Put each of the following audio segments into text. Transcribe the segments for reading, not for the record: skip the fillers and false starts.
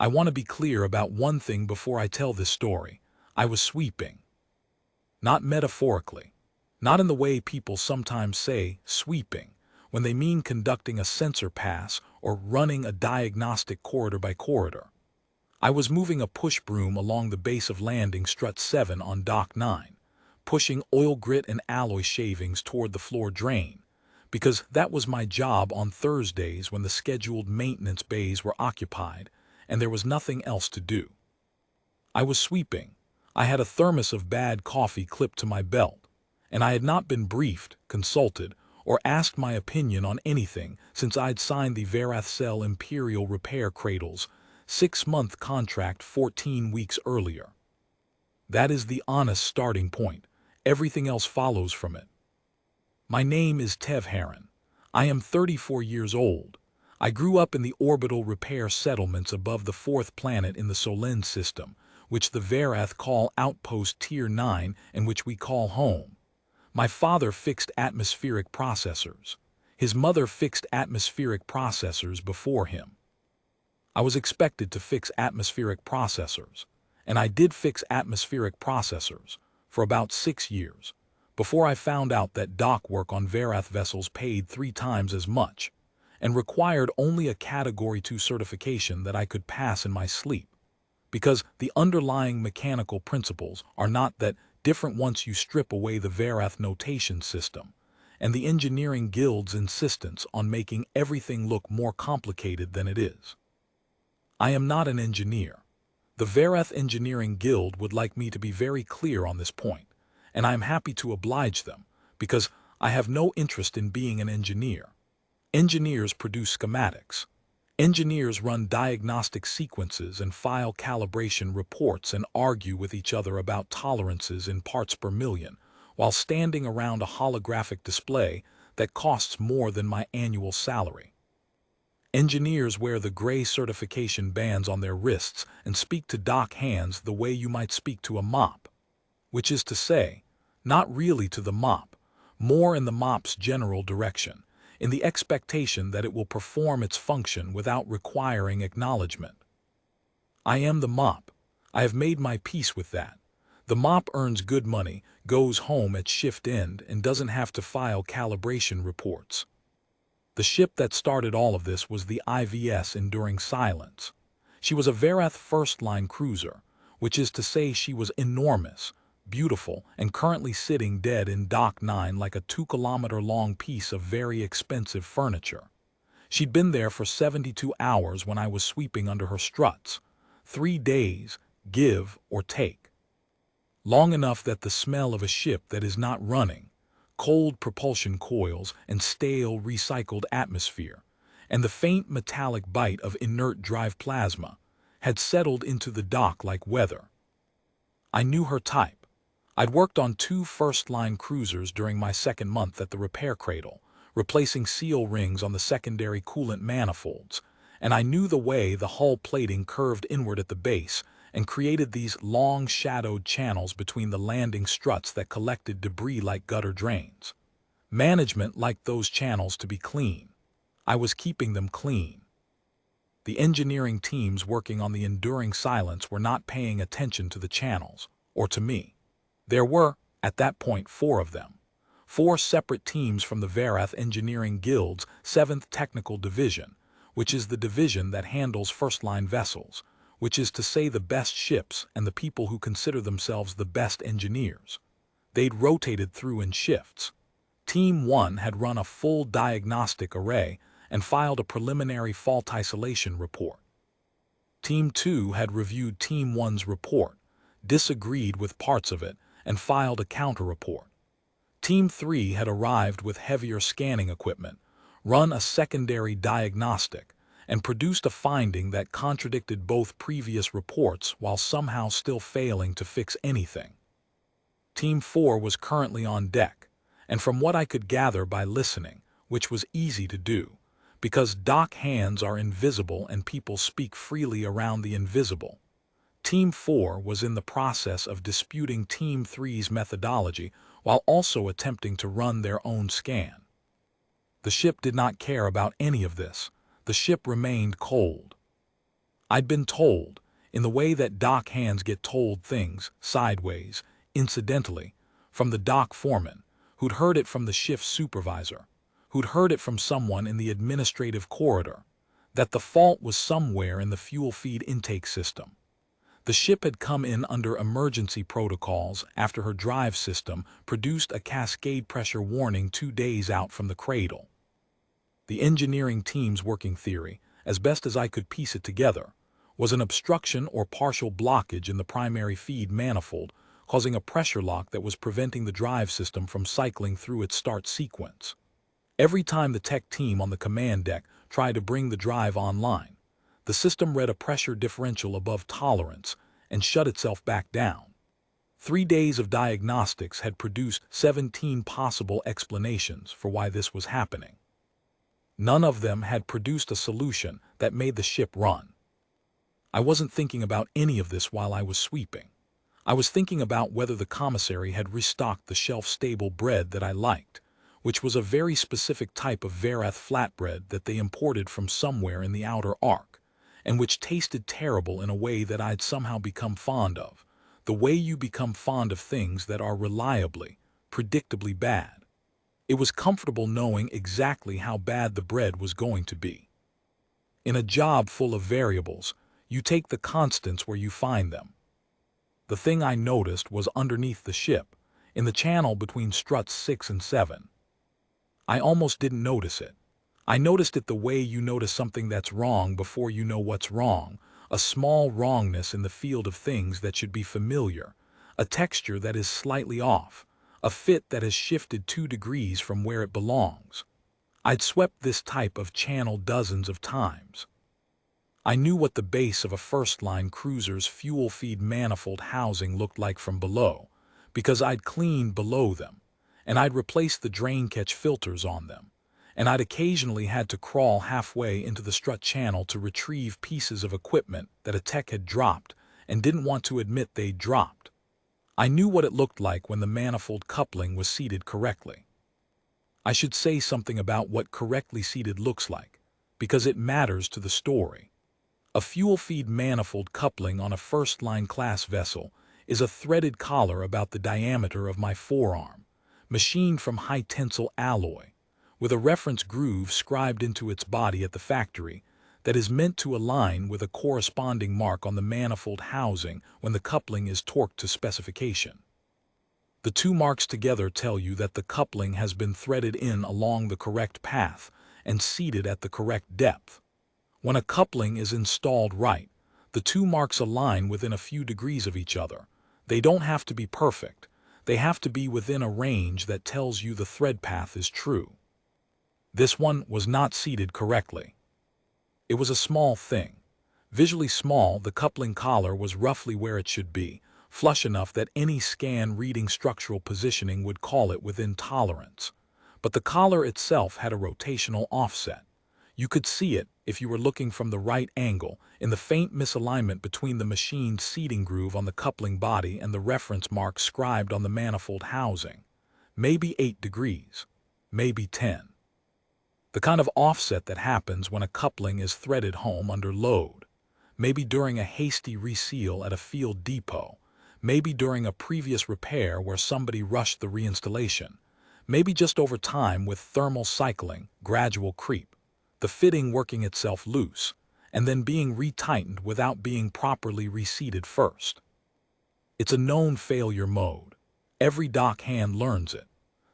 I want to be clear about one thing before I tell this story. I was sweeping. Not metaphorically. Not in the way people sometimes say sweeping, when they mean conducting a sensor pass or running a diagnostic corridor by corridor. I was moving a push broom along the base of landing strut 7 on Dock 9, pushing oil grit and alloy shavings toward the floor drain, because that was my job on Thursdays when the scheduled maintenance bays were occupied and there was nothing else to do. I was sweeping. I had a thermos of bad coffee clipped to my belt, and I had not been briefed, consulted, or asked my opinion on anything since I'd signed the Verath Cell Imperial Repair Cradle's 6-month contract 14 weeks earlier. That is the honest starting point. Everything else follows from it. My name is Tev Heron. I am 34 years old. I grew up in the orbital repair settlements above the 4th planet in the Sorenne system, which the Verath call Outpost Tier 9 and which we call home. My father fixed atmospheric processors. His mother fixed atmospheric processors before him. I was expected to fix atmospheric processors, and I did fix atmospheric processors for about 6 years, before I found out that dock work on Verath vessels paid 3 times as much, and required only a Category 2 certification that I could pass in my sleep, because the underlying mechanical principles are not that different once you strip away the Verath notation system, and the engineering guild's insistence on making everything look more complicated than it is. I am not an engineer. The Verath Engineering Guild would like me to be very clear on this point, and I am happy to oblige them, because I have no interest in being an engineer. Engineers produce schematics. Engineers run diagnostic sequences and file calibration reports and argue with each other about tolerances in parts per million, while standing around a holographic display that costs more than my annual salary. Engineers wear the gray certification bands on their wrists and speak to dock hands the way you might speak to a mop, which is to say, not really to the mop, more in the mop's general direction, in the expectation that it will perform its function without requiring acknowledgement. I am the mop. I have made my peace with that. The mop earns good money, goes home at shift end, and doesn't have to file calibration reports. The ship that started all of this was the IVS Enduring Silence. She was a Verath First-Line cruiser, which is to say she was enormous, beautiful, and currently sitting dead in Dock 9 like a 2-kilometer-long piece of very expensive furniture. She'd been there for 72 hours when I was sweeping under her struts. 3 days, give or take. Long enough that the smell of a ship that is not running, cold propulsion coils and stale recycled atmosphere, and the faint metallic bite of inert drive plasma, had settled into the dock like weather. I knew her type. I'd worked on 2 first-line cruisers during my 2nd month at the repair cradle, replacing seal rings on the secondary coolant manifolds, and I knew the way the hull plating curved inward at the base and created these long shadowed channels between the landing struts that collected debris like gutter drains. Management liked those channels to be clean. I was keeping them clean. The engineering teams working on the Enduring Silence were not paying attention to the channels, or to me. There were, at that point, 4 of them. 4 separate teams from the Verath Engineering Guild's 7th Technical Division, which is the division that handles first-line vessels, which is to say the best ships and the people who consider themselves the best engineers. They'd rotated through in shifts. Team 1 had run a full diagnostic array and filed a preliminary fault isolation report. Team 2 had reviewed Team 1's report, disagreed with parts of it, and filed a counter-report. Team 3 had arrived with heavier scanning equipment, run a secondary diagnostic, and produced a finding that contradicted both previous reports while somehow still failing to fix anything. Team 4 was currently on deck, and from what I could gather by listening, which was easy to do, because dock hands are invisible and people speak freely around the invisible, Team 4 was in the process of disputing Team 3's methodology while also attempting to run their own scan. The ship did not care about any of this. The ship remained cold. I'd been told, in the way that dock hands get told things, sideways, incidentally, from the dock foreman, who'd heard it from the shift supervisor, who'd heard it from someone in the administrative corridor, that the fault was somewhere in the fuel feed intake system. The ship had come in under emergency protocols after her drive system produced a cascade pressure warning 2 days out from the cradle. The engineering team's working theory, as best as I could piece it together, was an obstruction or partial blockage in the primary feed manifold, causing a pressure lock that was preventing the drive system from cycling through its start sequence. Every time the tech team on the command deck tried to bring the drive online, the system read a pressure differential above tolerance and shut itself back down. 3 days of diagnostics had produced 17 possible explanations for why this was happening. None of them had produced a solution that made the ship run. I wasn't thinking about any of this while I was sweeping. I was thinking about whether the commissary had restocked the shelf-stable bread that I liked, which was a very specific type of Verath flatbread that they imported from somewhere in the outer arc, and which tasted terrible in a way that I'd somehow become fond of, the way you become fond of things that are reliably, predictably bad. It was comfortable knowing exactly how bad the bread was going to be. In a job full of variables, you take the constants where you find them. The thing I noticed was underneath the ship, in the channel between struts 6 and 7. I almost didn't notice it. I noticed it the way you notice something that's wrong before you know what's wrong, a small wrongness in the field of things that should be familiar, a texture that is slightly off, a fit that has shifted 2 degrees from where it belongs. I'd swept this type of channel dozens of times. I knew what the base of a first-line cruiser's fuel feed manifold housing looked like from below, because I'd cleaned below them, and I'd replaced the drain catch filters on them, and I'd occasionally had to crawl halfway into the strut channel to retrieve pieces of equipment that a tech had dropped and didn't want to admit they'd dropped. I knew what it looked like when the manifold coupling was seated correctly. I should say something about what correctly seated looks like, because it matters to the story. A fuel feed manifold coupling on a first-line class vessel is a threaded collar about the diameter of my forearm, machined from high-tensile alloy, with a reference groove scribed into its body at the factory that is meant to align with a corresponding mark on the manifold housing when the coupling is torqued to specification. The 2 marks together tell you that the coupling has been threaded in along the correct path and seated at the correct depth. When a coupling is installed right, the 2 marks align within a few degrees of each other. They don't have to be perfect. They have to be within a range that tells you the thread path is true. This one was not seated correctly. It was a small thing. Visually small, the coupling collar was roughly where it should be, flush enough that any scan reading structural positioning would call it within tolerance. But the collar itself had a rotational offset. You could see it, if you were looking from the right angle, in the faint misalignment between the machined seating groove on the coupling body and the reference mark scribed on the manifold housing. Maybe 8 degrees, maybe 10. The kind of offset that happens when a coupling is threaded home under load. Maybe during a hasty reseal at a field depot. Maybe during a previous repair where somebody rushed the reinstallation. Maybe just over time with thermal cycling, gradual creep, the fitting working itself loose, and then being retightened without being properly reseated first. It's a known failure mode. Every dock hand learns it.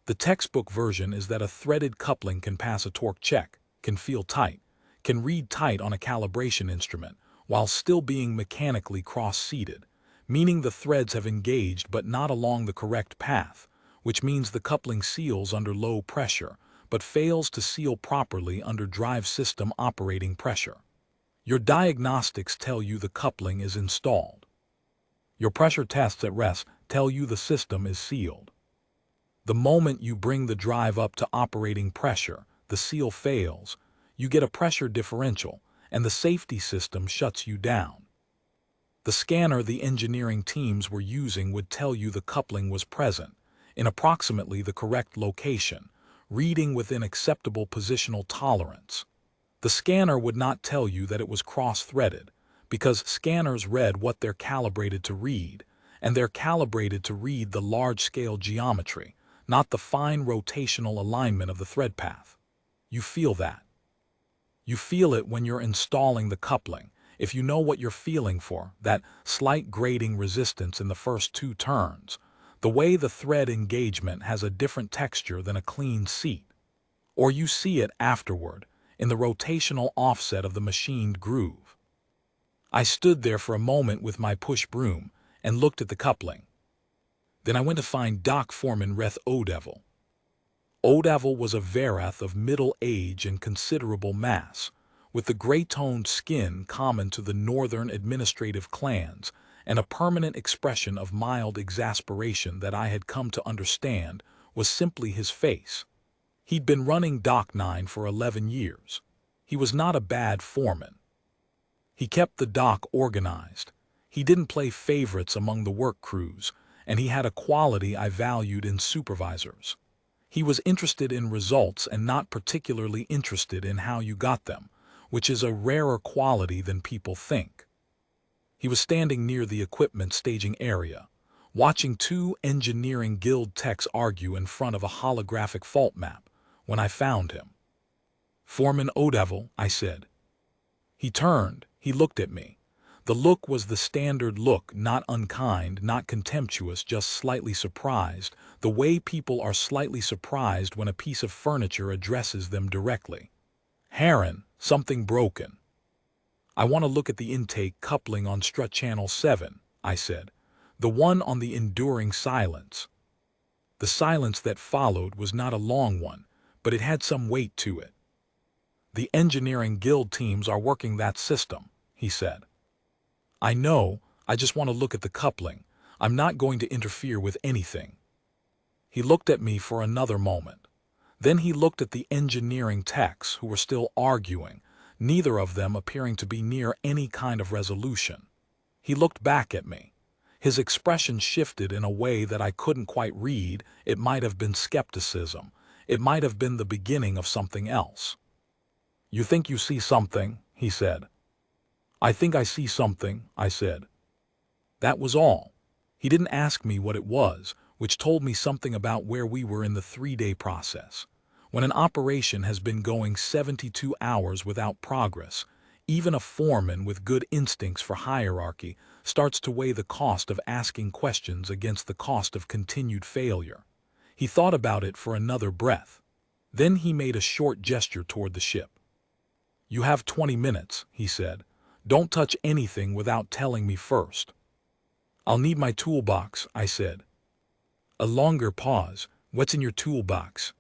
The textbook version is that a threaded coupling can pass a torque check, can feel tight, can read tight on a calibration instrument, while still being mechanically cross-seated, meaning the threads have engaged but not along the correct path, which means the coupling seals under low pressure, but fails to seal properly under drive system operating pressure. Your diagnostics tell you the coupling is installed. Your pressure tests at rest tell you the system is sealed. The moment you bring the drive up to operating pressure, the seal fails, you get a pressure differential, and the safety system shuts you down. The scanner the engineering teams were using would tell you the coupling was present, in approximately the correct location, reading within acceptable positional tolerance. The scanner would not tell you that it was cross-threaded, because scanners read what they're calibrated to read, and they're calibrated to read the large-scale geometry, not the fine rotational alignment of the thread path. You feel that. You feel it when you're installing the coupling, if you know what you're feeling for, that slight grating resistance in the first 2 turns, the way the thread engagement has a different texture than a clean seat. Or you see it afterward, in the rotational offset of the machined groove. I stood there for a moment with my push broom and looked at the coupling. Then I went to find Dock Foreman Verath Vael. Vael was a Verath of middle age and considerable mass, with the gray-toned skin common to the northern administrative clans and a permanent expression of mild exasperation that I had come to understand was simply his face. He'd been running Dock 9 for 11 years. He was not a bad foreman. He kept the dock organized. He didn't play favorites among the work crews, and he had a quality I valued in supervisors. He was interested in results and not particularly interested in how you got them, which is a rarer quality than people think. He was standing near the equipment staging area, watching 2 engineering guild techs argue in front of a holographic fault map, when I found him. "Foreman Vael," I said. He turned, he looked at me. The look was the standard look, not unkind, not contemptuous, just slightly surprised, the way people are slightly surprised when a piece of furniture addresses them directly. "Harren, something broken." "I want to look at the intake coupling on strut channel 7, I said. "The one on the enduring silence." The silence that followed was not a long one, but it had some weight to it. "The engineering guild teams are working that system," he said. "I know, I just want to look at the coupling. I'm not going to interfere with anything." He looked at me for another moment. Then he looked at the engineering techs who were still arguing, neither of them appearing to be near any kind of resolution. He looked back at me. His expression shifted in a way that I couldn't quite read. It might have been skepticism. It might have been the beginning of something else. "You think you see something?" he said. "I think I see something," I said. That was all. He didn't ask me what it was, which told me something about where we were in the 3-day process. When an operation has been going 72 hours without progress, even a foreman with good instincts for hierarchy starts to weigh the cost of asking questions against the cost of continued failure. He thought about it for another breath. Then he made a short gesture toward the ship. "You have 20 minutes, he said. "Don't touch anything without telling me first." "I'll need my toolbox," I said. A longer pause. "What's in your toolbox?"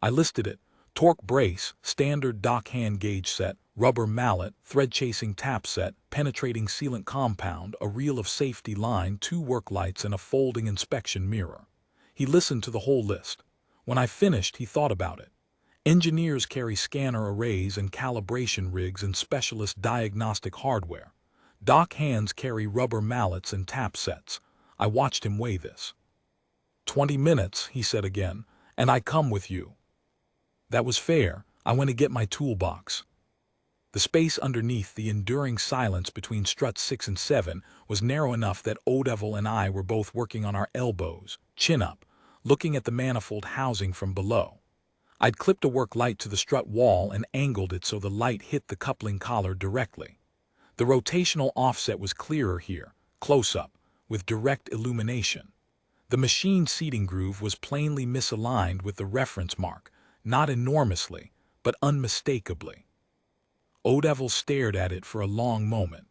I listed it: torque brace, standard dock hand gauge set, rubber mallet, thread-chasing tap set, penetrating sealant compound, a reel of safety line, 2 work lights, and a folding inspection mirror. He listened to the whole list. When I finished, he thought about it. Engineers carry scanner arrays and calibration rigs and specialist diagnostic hardware. Dock hands carry rubber mallets and tap sets. I watched him weigh this. 20 minutes, he said again, "and I come with you." That was fair. I went to get my toolbox. The space underneath the enduring silence between struts 6 and 7 was narrow enough that Vael and I were both working on our elbows, chin up, looking at the manifold housing from below. I'd clipped a work light to the strut wall and angled it so the light hit the coupling collar directly. The rotational offset was clearer here, close up, with direct illumination. The machine seating groove was plainly misaligned with the reference mark, not enormously, but unmistakably. Vael stared at it for a long moment.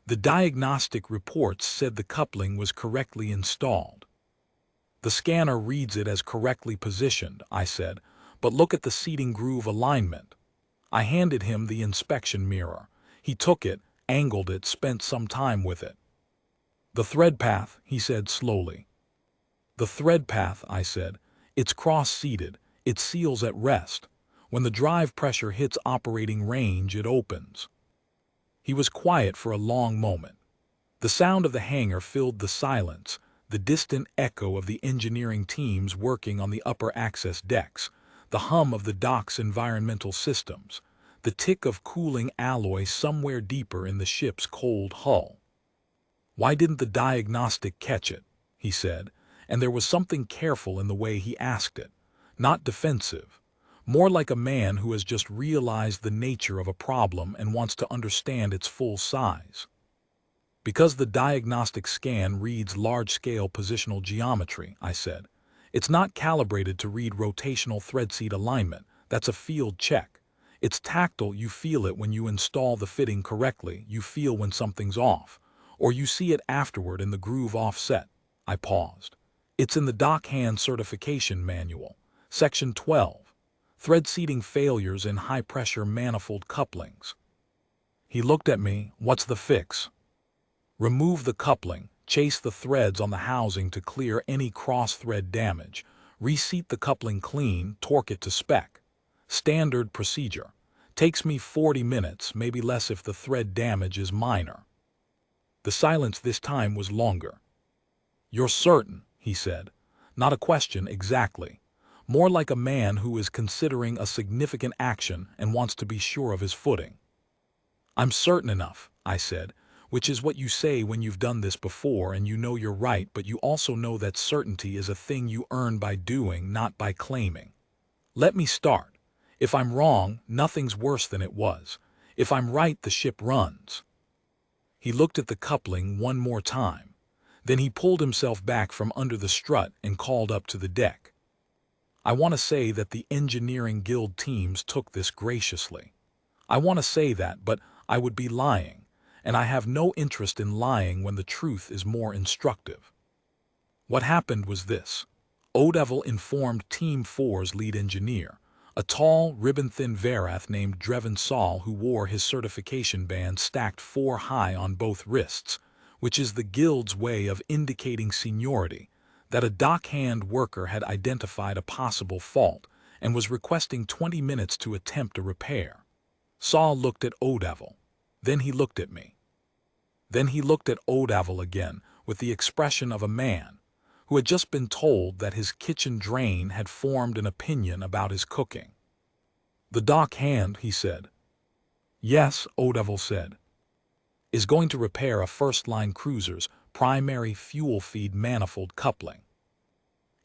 The diagnostic reports said the coupling was correctly installed. "The scanner reads it as correctly positioned," I said, "but look at the seating groove alignment." I handed him the inspection mirror. He took it, angled it, spent some time with it. "The thread path," he said slowly. "The thread path," I said. "It's cross-seated. It seals at rest. When the drive pressure hits operating range, it opens." He was quiet for a long moment. The sound of the hangar filled the silence, the distant echo of the engineering teams working on the upper access decks, the hum of the dock's environmental systems, the tick of cooling alloy somewhere deeper in the ship's cold hull. "Why didn't the diagnostic catch it?" he said, and there was something careful in the way he asked it, not defensive, more like a man who has just realized the nature of a problem and wants to understand its full size. "Because the diagnostic scan reads large-scale positional geometry," I said. "It's not calibrated to read rotational thread seat alignment. That's a field check. It's tactile. You feel it when you install the fitting correctly. You feel when something's off, or you see it afterward in the groove offset." I paused. "It's in the dockhand certification manual, section 12, thread seating failures in high-pressure manifold couplings." He looked at me. "What's the fix?" "Remove the coupling, chase the threads on the housing to clear any cross-thread damage, reseat the coupling clean, torque it to spec. Standard procedure. Takes me 40 minutes, maybe less if the thread damage is minor." The silence this time was longer. "You're certain?" he said. Not a question exactly. More like a man who is considering a significant action and wants to be sure of his footing. "I'm certain enough," I said, "which is what you say when you've done this before and you know you're right, but you also know that certainty is a thing you earn by doing, not by claiming. Let me start. If I'm wrong, nothing's worse than it was. If I'm right, the ship runs." He looked at the coupling one more time. Then he pulled himself back from under the strut and called up to the deck. "I want to say that the engineering guild teams took this graciously. I want to say that, but I would be lying, and I have no interest in lying when the truth is more instructive. What happened was this. O'Devil informed Team 4's lead engineer, a tall, ribbon-thin Verath named First Saul who wore his certification band stacked 4 high on both wrists, which is the guild's way of indicating seniority, that a dockhand worker had identified a possible fault and was requesting 20 minutes to attempt a repair. Saul looked at O'Devil. Then he looked at me. Then he looked at O'Devil again with the expression of a man who had just been told that his kitchen drain had formed an opinion about his cooking. "The dockhand," he said. "Yes," O'Devil said. "Is going to repair a first-line cruiser's primary fuel feed manifold coupling.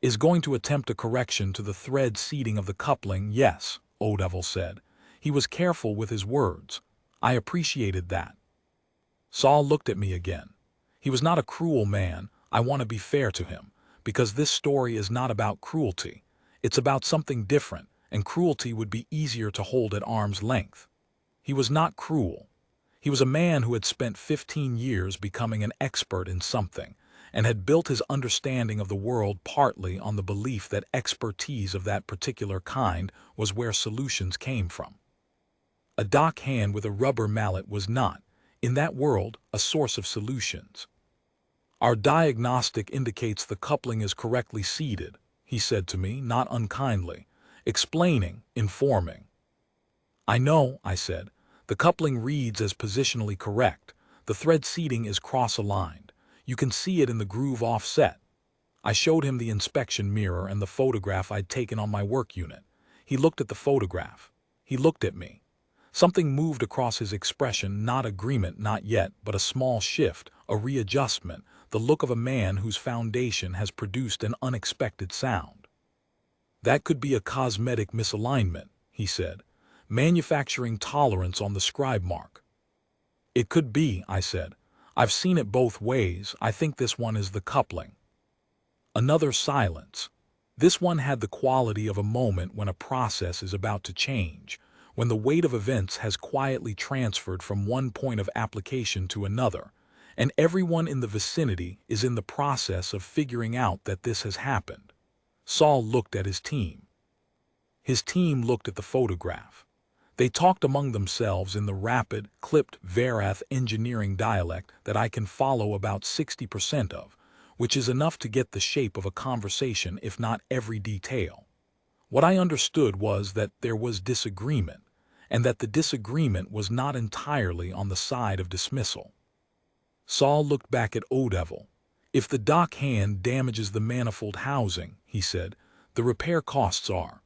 Is going to attempt a correction to the thread seating of the coupling." "Yes," O'Devil said. He was careful with his words. I appreciated that. Saul looked at me again. He was not a cruel man. I want to be fair to him, because this story is not about cruelty. It's about something different, and cruelty would be easier to hold at arm's length. He was not cruel. He was a man who had spent 15 years becoming an expert in something, and had built his understanding of the world partly on the belief that expertise of that particular kind was where solutions came from. A dockhand with a rubber mallet was not, in that world, a source of solutions. "Our diagnostic indicates the coupling is correctly seated," he said to me, not unkindly, explaining, informing. "I know," I said. "The coupling reads as positionally correct. The thread seating is cross-aligned. You can see it in the groove offset." I showed him the inspection mirror and the photograph I'd taken on my work unit. He looked at the photograph. He looked at me. Something moved across his expression, not agreement, not yet, but a small shift, a readjustment, the look of a man whose foundation has produced an unexpected sound. "That could be a cosmetic misalignment," he said. "Manufacturing tolerance on the scribe mark." "It could be," I said. "I've seen it both ways. I think this one is the coupling." Another silence. This one had the quality of a moment when a process is about to change, when the weight of events has quietly transferred from one point of application to another, and everyone in the vicinity is in the process of figuring out that this has happened. Saul looked at his team. His team looked at the photograph. They talked among themselves in the rapid, clipped Verath engineering dialect that I can follow about 60% of, which is enough to get the shape of a conversation if not every detail. What I understood was that there was disagreement, and that the disagreement was not entirely on the side of dismissal. Saul looked back at O'Devil. "If the dockhand damages the manifold housing," he said, "the repair costs are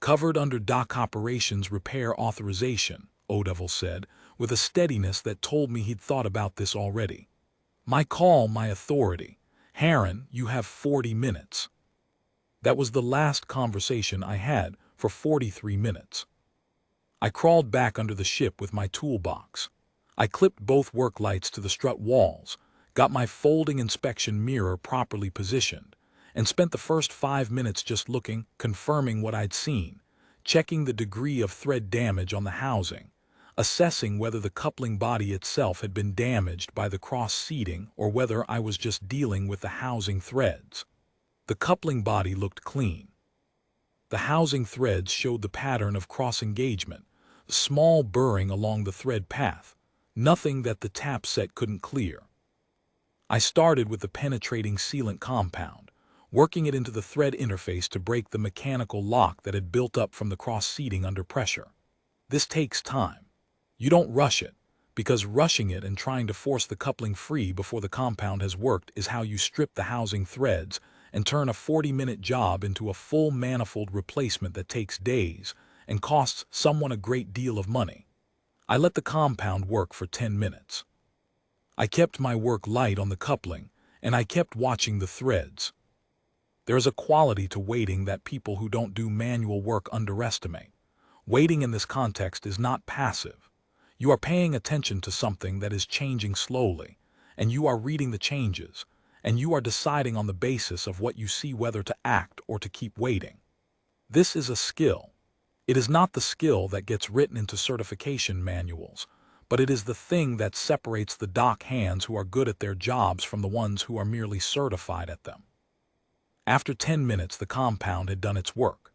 Covered under Dock Operations Repair Authorization, Vael said, with a steadiness that told me he'd thought about this already. My call, my authority. Harren, you have 40 minutes. That was the last conversation I had for 43 minutes. I crawled back under the ship with my toolbox. I clipped both work lights to the strut walls, got my folding inspection mirror properly positioned, and spent the first 5 minutes just looking, confirming what I'd seen, checking the degree of thread damage on the housing, assessing whether the coupling body itself had been damaged by the cross-seating or whether I was just dealing with the housing threads. The coupling body looked clean. The housing threads showed the pattern of cross-engagement, small burring along the thread path, nothing that the tap set couldn't clear. I started with the penetrating sealant compound, working it into the thread interface to break the mechanical lock that had built up from the cross-seating under pressure. This takes time. You don't rush it, because rushing it and trying to force the coupling free before the compound has worked is how you strip the housing threads and turn a 40-minute job into a full manifold replacement that takes days and costs someone a great deal of money. I let the compound work for 10 minutes. I kept my work light on the coupling, and I kept watching the threads. There is a quality to waiting that people who don't do manual work underestimate. Waiting in this context is not passive. You are paying attention to something that is changing slowly, and you are reading the changes, and you are deciding on the basis of what you see whether to act or to keep waiting. This is a skill. It is not the skill that gets written into certification manuals, but it is the thing that separates the dock hands who are good at their jobs from the ones who are merely certified at them. After 10 minutes, the compound had done its work.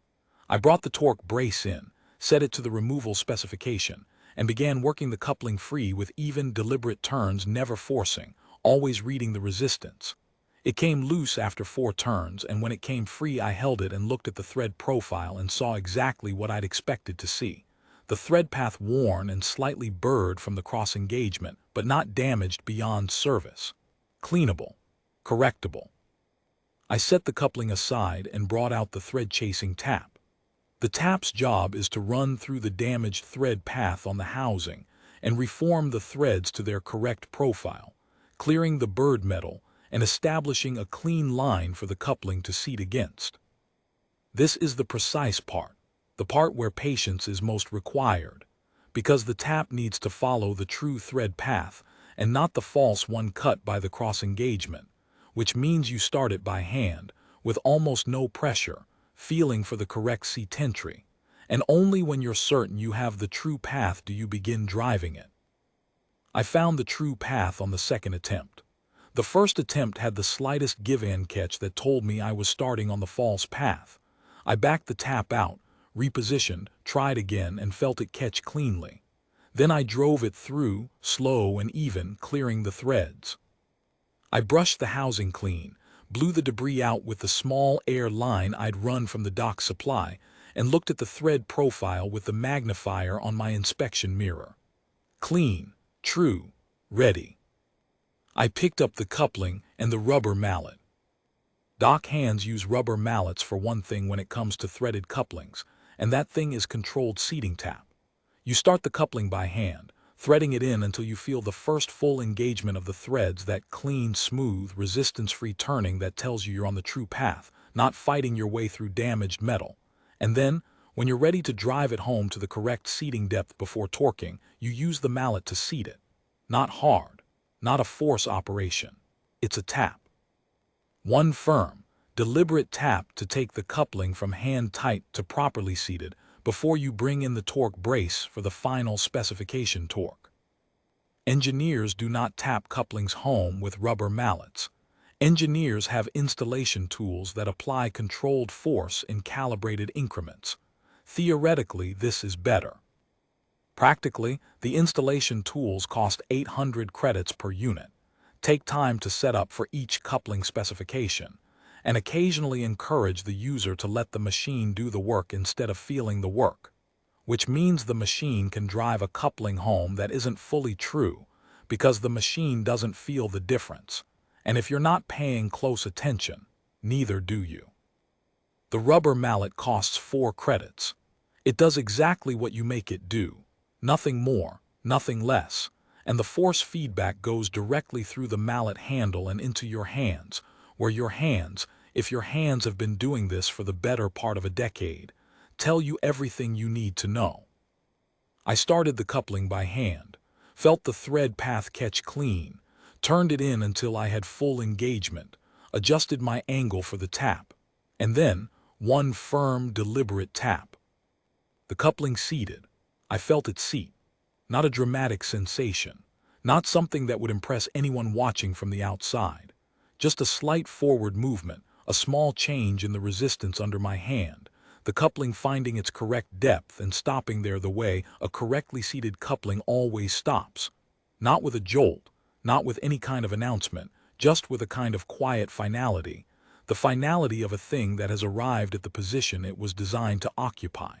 I brought the torque brace in, set it to the removal specification, and began working the coupling free with even, deliberate turns, never forcing, always reading the resistance. It came loose after 4 turns, and when it came free I held it and looked at the thread profile and saw exactly what I'd expected to see. The thread path worn and slightly burred from the cross engagement, but not damaged beyond service. Cleanable. Correctable. I set the coupling aside and brought out the thread-chasing tap. The tap's job is to run through the damaged thread path on the housing and reform the threads to their correct profile, clearing the burred metal and establishing a clean line for the coupling to seat against. This is the precise part, the part where patience is most required, because the tap needs to follow the true thread path and not the false one cut by the cross engagement, which means you start it by hand, with almost no pressure, feeling for the correct seat entry, and only when you're certain you have the true path do you begin driving it. I found the true path on the second attempt. The first attempt had the slightest give-and catch that told me I was starting on the false path. I backed the tap out, repositioned, tried again, and felt it catch cleanly. Then I drove it through, slow and even, clearing the threads. I brushed the housing clean, blew the debris out with the small air line I'd run from the dock supply, and looked at the thread profile with the magnifier on my inspection mirror. Clean, true, ready. I picked up the coupling and the rubber mallet. Dock hands use rubber mallets for one thing when it comes to threaded couplings, and that thing is controlled seating tap. You start the coupling by hand, threading it in until you feel the first full engagement of the threads, that clean, smooth, resistance-free turning that tells you you're on the true path, not fighting your way through damaged metal. And then, when you're ready to drive it home to the correct seating depth before torquing, you use the mallet to seat it. Not hard, not a force operation. It's a tap. One firm, deliberate tap to take the coupling from hand tight to properly seated before you bring in the torque brace for the final specification torque. Engineers do not tap couplings home with rubber mallets. Engineers have installation tools that apply controlled force in calibrated increments. Theoretically, this is better. Practically, the installation tools cost 800 credits per unit, take time to set up for each coupling specification, and occasionally encourage the user to let the machine do the work instead of feeling the work, which means the machine can drive a coupling home that isn't fully true because the machine doesn't feel the difference, and if you're not paying close attention, neither do you. The rubber mallet costs 4 credits, It does exactly what you make it do. Nothing more, nothing less. And the force feedback goes directly through the mallet handle and into your hands, where your hands, if your hands have been doing this for the better part of a decade, tell you everything you need to know. I started the coupling by hand, felt the thread path catch clean, turned it in until I had full engagement, adjusted my angle for the tap, and then one firm, deliberate tap. The coupling seated. I felt it seat. Not a dramatic sensation, not something that would impress anyone watching from the outside. Just a slight forward movement, a small change in the resistance under my hand, the coupling finding its correct depth and stopping there the way a correctly seated coupling always stops. Not with a jolt, not with any kind of announcement, just with a kind of quiet finality, the finality of a thing that has arrived at the position it was designed to occupy.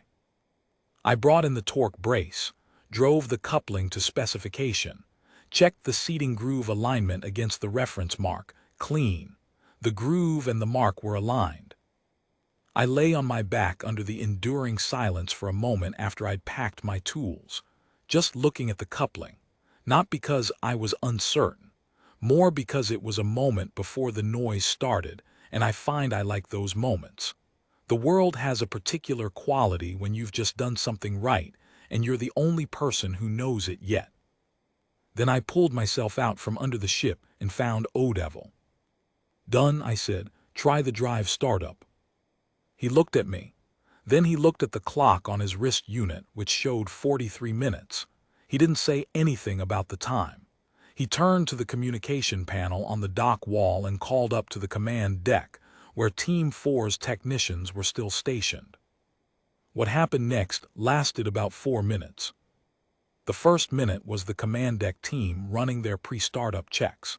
I brought in the torque brace, drove the coupling to specification, checked the seating groove alignment against the reference mark, clean. The groove and the mark were aligned. I lay on my back under the enduring silence for a moment after I'd packed my tools, just looking at the coupling, not because I was uncertain, more because it was a moment before the noise started, and I find I like those moments. The world has a particular quality when you've just done something right, and you're the only person who knows it yet. Then I pulled myself out from under the ship and found O'Devil. "Done," I said. "Try the drive startup." He looked at me. Then he looked at the clock on his wrist unit, which showed 43 minutes. He didn't say anything about the time. He turned to the communication panel on the dock wall and called up to the command deck, where Team 4's technicians were still stationed. What happened next lasted about 4 minutes. The first minute was the command deck team running their pre-startup checks.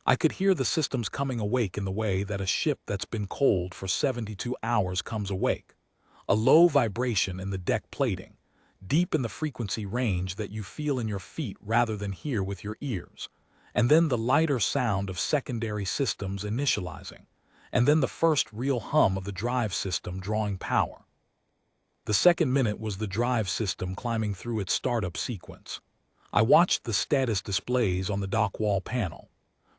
I could hear the systems coming awake in the way that a ship that's been cold for 72 hours comes awake. A low vibration in the deck plating, deep in the frequency range that you feel in your feet rather than hear with your ears. And then the lighter sound of secondary systems initializing. And then the first real hum of the drive system drawing power. The second minute was the drive system climbing through its startup sequence. I watched the status displays on the dock wall panel.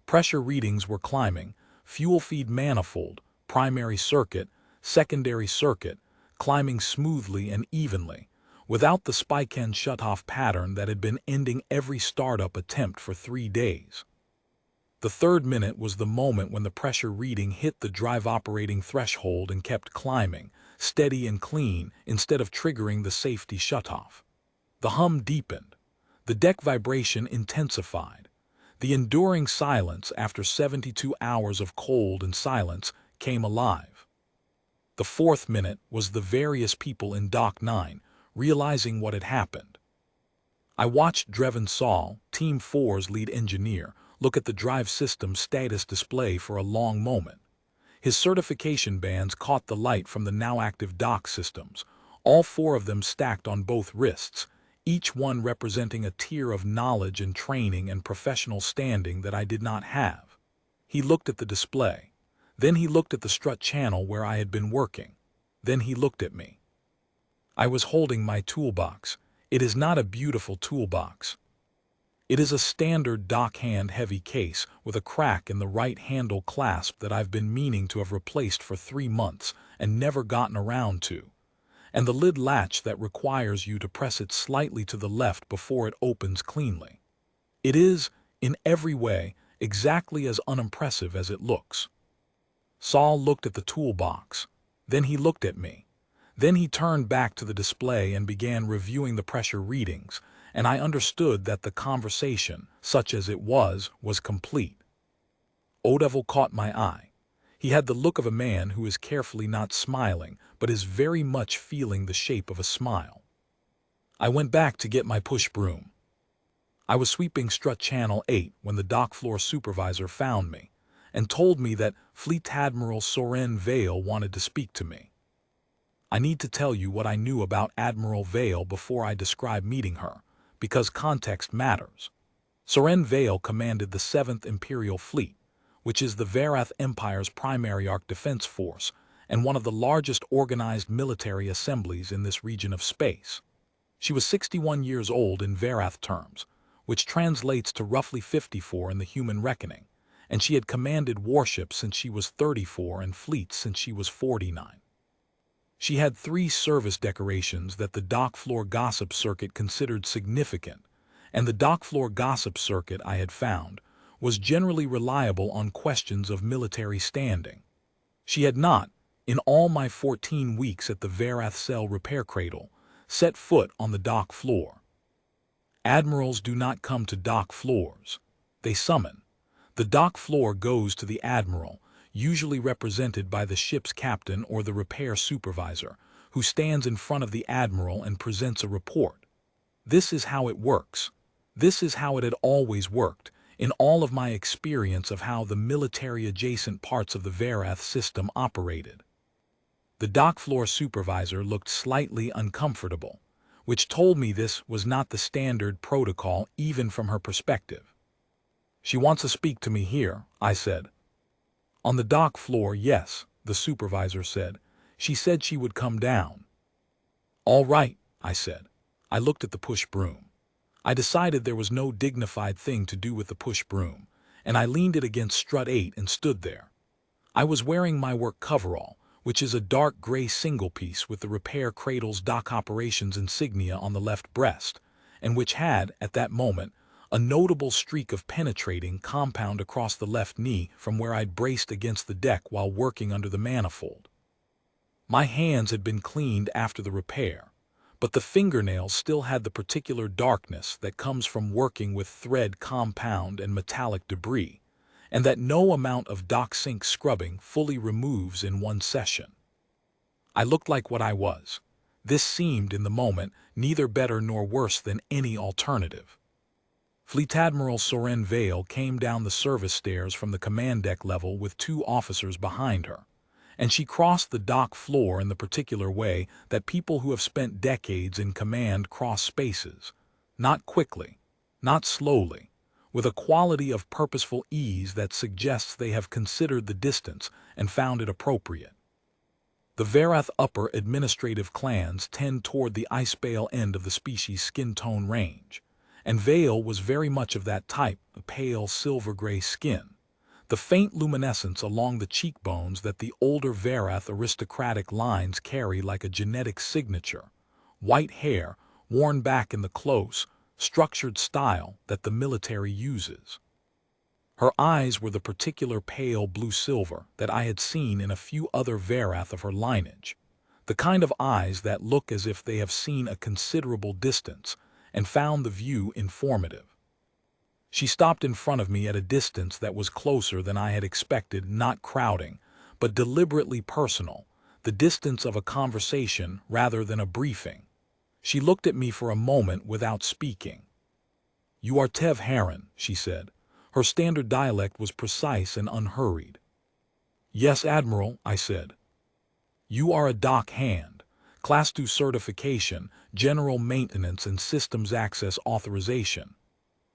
Pressure readings were climbing, fuel feed manifold, primary circuit, secondary circuit, climbing smoothly and evenly, without the spike end shutoff pattern that had been ending every startup attempt for 3 days. The third minute was the moment when the pressure reading hit the drive operating threshold and kept climbing, steady and clean, instead of triggering the safety shutoff. The hum deepened. The deck vibration intensified. The enduring silence after 72 hours of cold and silence came alive. The fourth minute was the various people in Dock 9 realizing what had happened. I watched Drevin Saul, Team 4's lead engineer, look at the drive system status display for a long moment. His certification bands caught the light from the now active dock systems, all 4 of them stacked on both wrists, each one representing a tier of knowledge and training and professional standing that I did not have. He looked at the display. Then he looked at the strut channel where I had been working. Then he looked at me. I was holding my toolbox. It is not a beautiful toolbox. It is a standard dockhand heavy case with a crack in the right handle clasp that I've been meaning to have replaced for 3 months and never gotten around to. And the lid latch that requires you to press it slightly to the left before it opens cleanly. It is, in every way, exactly as unimpressive as it looks. Saul looked at the toolbox. Then he looked at me. Then he turned back to the display and began reviewing the pressure readings, and I understood that the conversation, such as it was complete. O'Devil caught my eye. He had the look of a man who is carefully not smiling, but is very much feeling the shape of a smile. I went back to get my push broom. I was sweeping strut channel 8 when the dock floor supervisor found me and told me that Fleet-Admiral Sorenne Vael wanted to speak to me. I need to tell you what I knew about Admiral Vael before I describe meeting her, because context matters. Sorenne Vael commanded the 7th Imperial Fleet, which is the Verath Empire's primary arc defense force, and one of the largest organized military assemblies in this region of space. She was 61 years old in Verath terms, which translates to roughly 54 in the human reckoning, and she had commanded warships since she was 34 and fleets since she was 49. She had 3 service decorations that the dock floor gossip circuit considered significant, and the dock floor gossip circuit, I had found, was generally reliable on questions of military standing. She had not, in all my 14 weeks at the Verath cell repair cradle, set foot on the dock floor. Admirals do not come to dock floors. They summon. The dock floor goes to the admiral, usually represented by the ship's captain or the repair supervisor, who stands in front of the admiral and presents a report. This is how it works. This is how it had always worked, in all of my experience of how the military-adjacent parts of the Verath system operated. The dock floor supervisor looked slightly uncomfortable, which told me this was not the standard protocol even from her perspective. "She wants to speak to me here," I said. "On the dock floor, yes," the supervisor said. "She said she would come down." "All right," I said. I looked at the push broom. I decided there was no dignified thing to do with the push broom, and I leaned it against strut 8 and stood there. I was wearing my work coverall, which is a dark gray single piece with the repair cradle's dock operations insignia on the left breast, and which had, at that moment, a notable streak of penetrating compound across the left knee from where I'd braced against the deck while working under the manifold. My hands had been cleaned after the repair, but the fingernails still had the particular darkness that comes from working with thread compound and metallic debris, and that no amount of dock sink scrubbing fully removes in one session. I looked like what I was. This seemed, in the moment, neither better nor worse than any alternative. Fleet-Admiral Sorenne Vael came down the service stairs from the command deck level with 2 officers behind her, and she crossed the dock floor in the particular way that people who have spent decades in command cross spaces, not quickly, not slowly, with a quality of purposeful ease that suggests they have considered the distance and found it appropriate. The Verath upper administrative clans tend toward the icebale end of the species skin tone range, and Vael was very much of that type, a pale silver-gray skin, the faint luminescence along the cheekbones that the older Verath aristocratic lines carry like a genetic signature, white hair worn back in the close, structured style that the military uses. Her eyes were the particular pale blue-silver that I had seen in a few other Verath of her lineage, the kind of eyes that look as if they have seen a considerable distance and found the view informative. She stopped in front of me at a distance that was closer than I had expected, not crowding, but deliberately personal, the distance of a conversation rather than a briefing. She looked at me for a moment without speaking. "You are Tev Heron," she said. Her standard dialect was precise and unhurried. "Yes, Admiral," I said. "You are a dock hand, Class 2 certification, general maintenance and systems access authorization."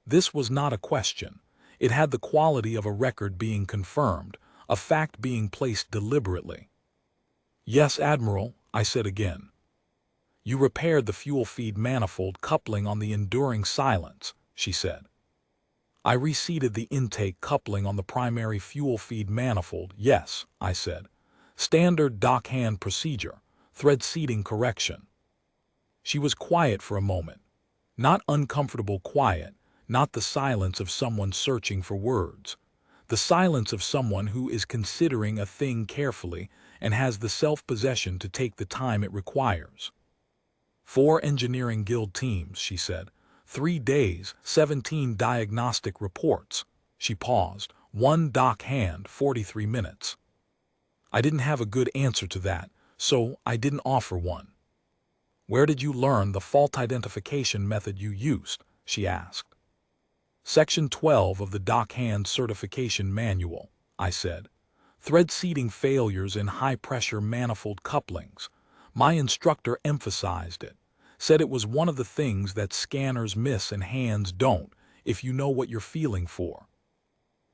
This was not a question. It had the quality of a record being confirmed, a fact being placed deliberately. "Yes, Admiral," I said again. "You repaired the fuel feed manifold coupling on the enduring silence," she said. "I reseated the intake coupling on the primary fuel feed manifold, yes," I said. "Standard dockhand procedure, thread seating correction." She was quiet for a moment. Not uncomfortable quiet, not the silence of someone searching for words. The silence of someone who is considering a thing carefully and has the self-possession to take the time it requires. 4 engineering guild teams, she said. 3 days, 17 diagnostic reports. She paused. 1 dock hand, 43 minutes. I didn't have a good answer to that, so I didn't offer one. "Where did you learn the fault identification method you used?" she asked. "Section 12 of the Dockhand Certification Manual," I said. "Thread seating failures in high-pressure manifold couplings. My instructor emphasized it, said it was one of the things that scanners miss and hands don't, if you know what you're feeling for."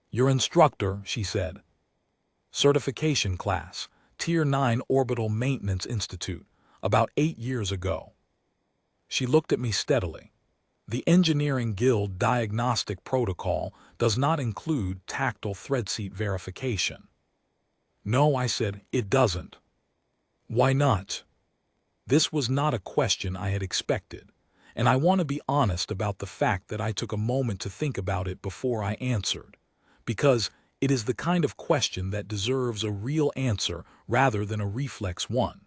"Your instructor," she said. "Certification class, Tier 9 Orbital Maintenance Institute, about 8 years ago. She looked at me steadily. The Engineering Guild diagnostic protocol does not include tactile thread seat verification. No, I said, it doesn't. Why not? This was not a question I had expected, and I want to be honest about the fact that I took a moment to think about it before I answered, because it is the kind of question that deserves a real answer rather than a reflex one.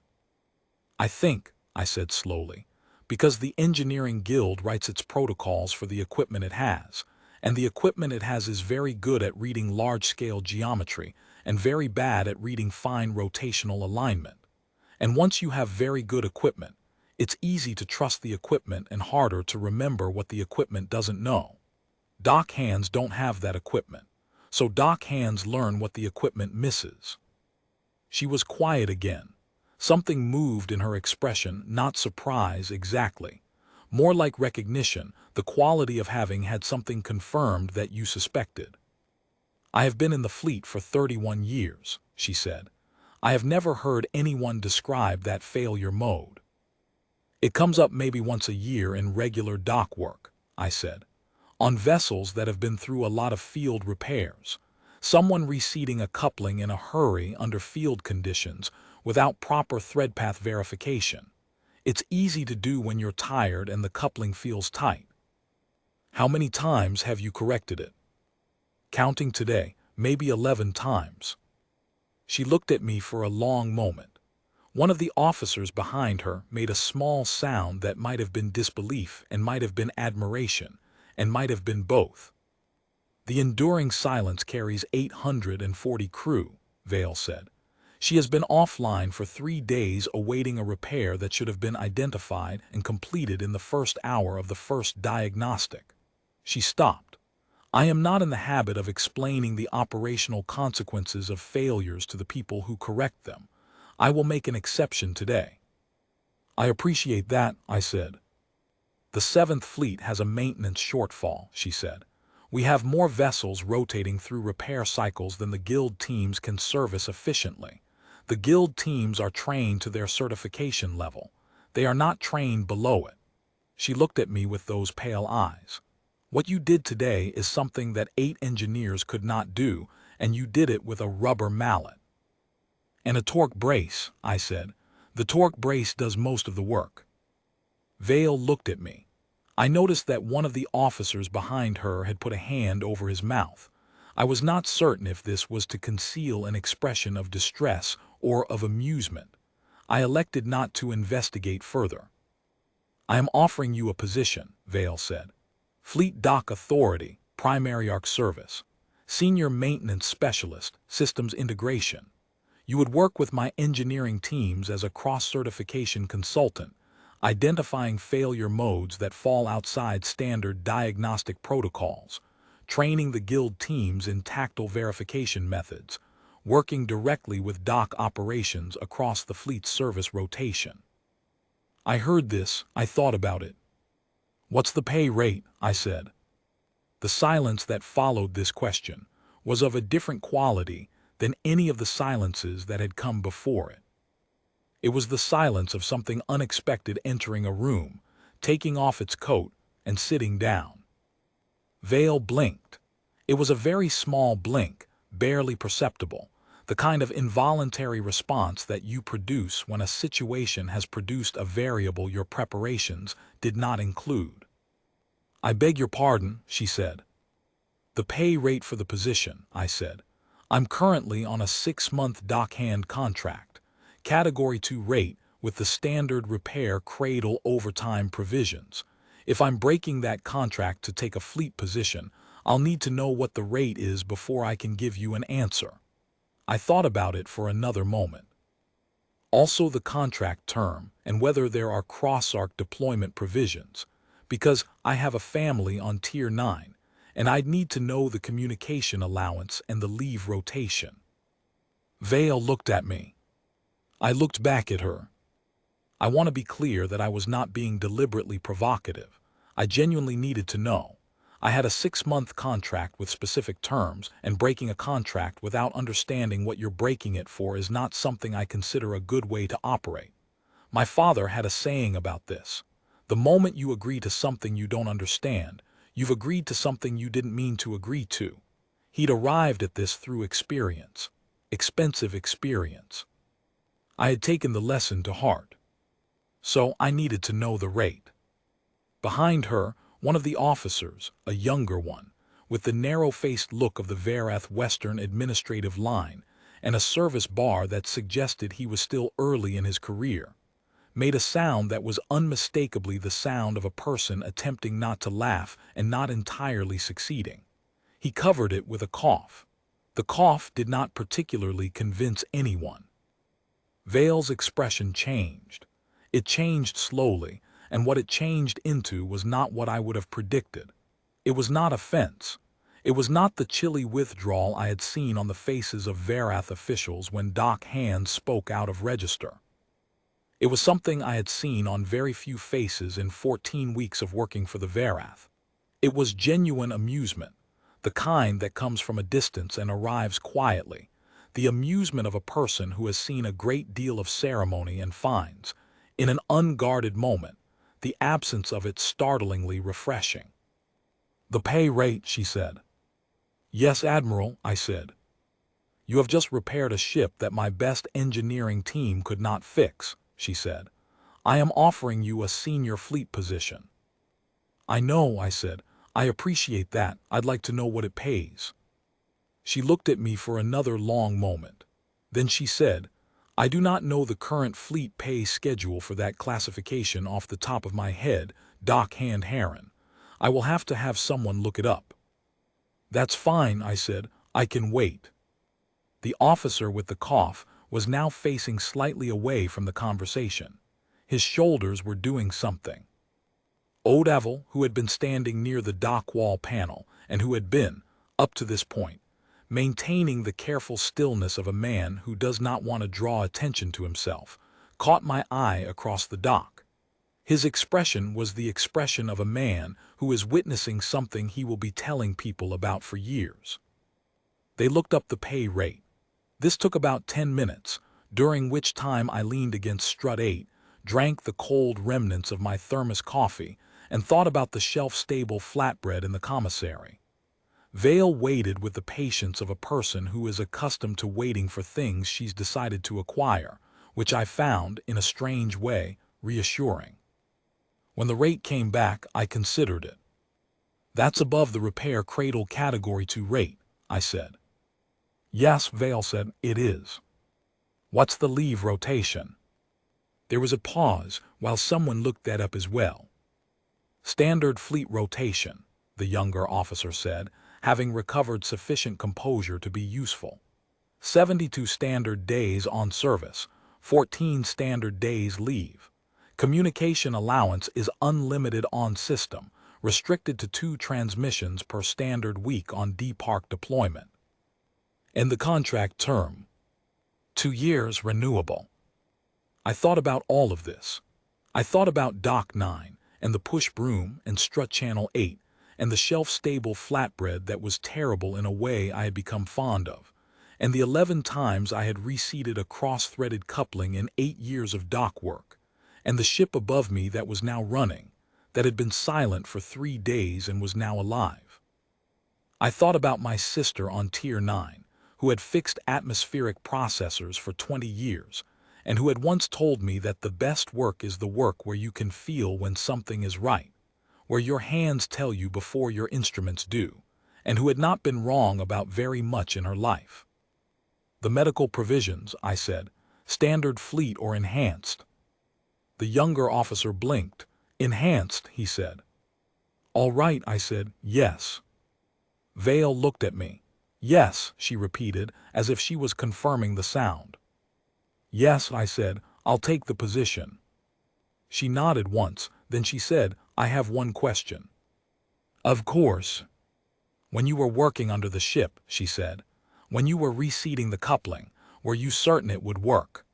I think, I said slowly, because the Engineering Guild writes its protocols for the equipment it has, and the equipment it has is very good at reading large-scale geometry and very bad at reading fine rotational alignment. And once you have very good equipment, it's easy to trust the equipment and harder to remember what the equipment doesn't know. Dock hands don't have that equipment, so dock hands learn what the equipment misses. She was quiet again. Something moved in her expression, not surprise exactly. More like recognition, the quality of having had something confirmed that you suspected. I have been in the fleet for 31 years, she said. I have never heard anyone describe that failure mode. It comes up maybe once a year in regular dock work, I said. On vessels that have been through a lot of field repairs. Someone reseating a coupling in a hurry under field conditions without proper thread path verification. It's easy to do when you're tired and the coupling feels tight. How many times have you corrected it? Counting today, maybe 11 times. She looked at me for a long moment. One of the officers behind her made a small sound that might have been disbelief and might have been admiration, and might have been both. The enduring silence carries 840 crew, Vael said. She has been offline for 3 days awaiting a repair that should have been identified and completed in the first hour of the first diagnostic. She stopped. I am not in the habit of explaining the operational consequences of failures to the people who correct them. I will make an exception today. I appreciate that, I said. The 7th Fleet has a maintenance shortfall, she said. We have more vessels rotating through repair cycles than the Guild teams can service efficiently. The Guild teams are trained to their certification level. They are not trained below it. She looked at me with those pale eyes. What you did today is something that 8 engineers could not do, and you did it with a rubber mallet. And a torque brace, I said. The torque brace does most of the work. Vael looked at me. I noticed that one of the officers behind her had put a hand over his mouth. I was not certain if this was to conceal an expression of distress or of amusement. I elected not to investigate further. I am offering you a position, Vael said. Fleet Dock Authority, Primary Arc Service. Senior Maintenance Specialist, Systems Integration. You would work with my engineering teams as a cross-certification consultant, identifying failure modes that fall outside standard diagnostic protocols, training the Guild teams in tactile verification methods, working directly with dock operations across the fleet's service rotation. I heard this, I thought about it. What's the pay rate? I said. The silence that followed this question was of a different quality than any of the silences that had come before it. It was the silence of something unexpected entering a room, taking off its coat, and sitting down. Vael blinked. It was a very small blink, barely perceptible, the kind of involuntary response that you produce when a situation has produced a variable your preparations did not include. I beg your pardon, she said. The pay rate for the position, I said. I'm currently on a 6-month dockhand contract, Category 2 rate with the standard repair cradle overtime provisions. If I'm breaking that contract to take a fleet position, I'll need to know what the rate is before I can give you an answer. I thought about it for another moment. Also the contract term and whether there are cross-arc deployment provisions, because I have a family on Tier 9, and I'd need to know the communication allowance and the leave rotation. Vael looked at me. I looked back at her. I want to be clear that I was not being deliberately provocative. I genuinely needed to know. I had a 6-month contract with specific terms, and breaking a contract without understanding what you're breaking it for is not something I consider a good way to operate. My father had a saying about this. The moment you agree to something you don't understand, you've agreed to something you didn't mean to agree to. He'd arrived at this through experience. Expensive experience. I had taken the lesson to heart. So I needed to know the rate. Behind her, one of the officers, a younger one, with the narrow-faced look of the Verath Western Administrative Line and a service bar that suggested he was still early in his career, made a sound that was unmistakably the sound of a person attempting not to laugh and not entirely succeeding. He covered it with a cough. The cough did not particularly convince anyone. Vail's expression changed. It changed slowly, and what it changed into was not what I would have predicted. It was not offense. It was not the chilly withdrawal I had seen on the faces of Verath officials when Doc Hands spoke out of register. It was something I had seen on very few faces in 14 weeks of working for the Verath. It was genuine amusement, the kind that comes from a distance and arrives quietly, the amusement of a person who has seen a great deal of ceremony and finds, in an unguarded moment, the absence of it startlingly refreshing. "The pay rate," she said. "Yes, Admiral," I said. "You have just repaired a ship that my best engineering team could not fix," she said. "I am offering you a senior fleet position." "I know," I said. "I appreciate that. I'd like to know what it pays." She looked at me for another long moment. Then she said, "I do not know the current fleet pay schedule for that classification off the top of my head, Doc Hand Heron. I will have to have someone look it up." "That's fine," I said. "I can wait." The officer with the cough was now facing slightly away from the conversation. His shoulders were doing something. Vael, who had been standing near the dock wall panel and who had been, up to this point, maintaining the careful stillness of a man who does not want to draw attention to himself, caught my eye across the dock. His expression was the expression of a man who is witnessing something he will be telling people about for years. They looked up the pay rate. This took about 10 minutes, during which time I leaned against strut 8, drank the cold remnants of my thermos coffee, and thought about the shelf-stable flatbread in the commissary. Vael waited with the patience of a person who is accustomed to waiting for things she's decided to acquire, which I found, in a strange way, reassuring. When the rate came back, I considered it. "That's above the repair cradle Category 2 rate," I said. "Yes," Vael said, "it is." "What's the leave rotation?" There was a pause while someone looked that up as well. "Standard fleet rotation," the younger officer said, having recovered sufficient composure to be useful. 72 standard days on service, 14 standard days leave. Communication allowance is unlimited on system, restricted to 2 transmissions per standard week on depark deployment. And the contract term? 2 years renewable. I thought about all of this. I thought about Dock 9 and the push broom and strut channel 8 and the shelf-stable flatbread that was terrible in a way I had become fond of, and the 11 times I had reseated a cross-threaded coupling in 8 years of dock work, and the ship above me that was now running, that had been silent for 3 days and was now alive. I thought about my sister on Tier 9, who had fixed atmospheric processors for 20 years, and who had once told me that the best work is the work where you can feel when something is right, where your hands tell you before your instruments do, and who had not been wrong about very much in her life. "The medical provisions," I said, "standard fleet or enhanced?" The younger officer blinked. "Enhanced," he said. "All right," I said, "yes." Vael looked at me. "Yes," she repeated, as if she was confirming the sound. "Yes," I said, "I'll take the position." She nodded once, then she said, "I have one question." "Of course." "When you were working under the ship," she said, "when you were reseating the coupling, were you certain it would work?"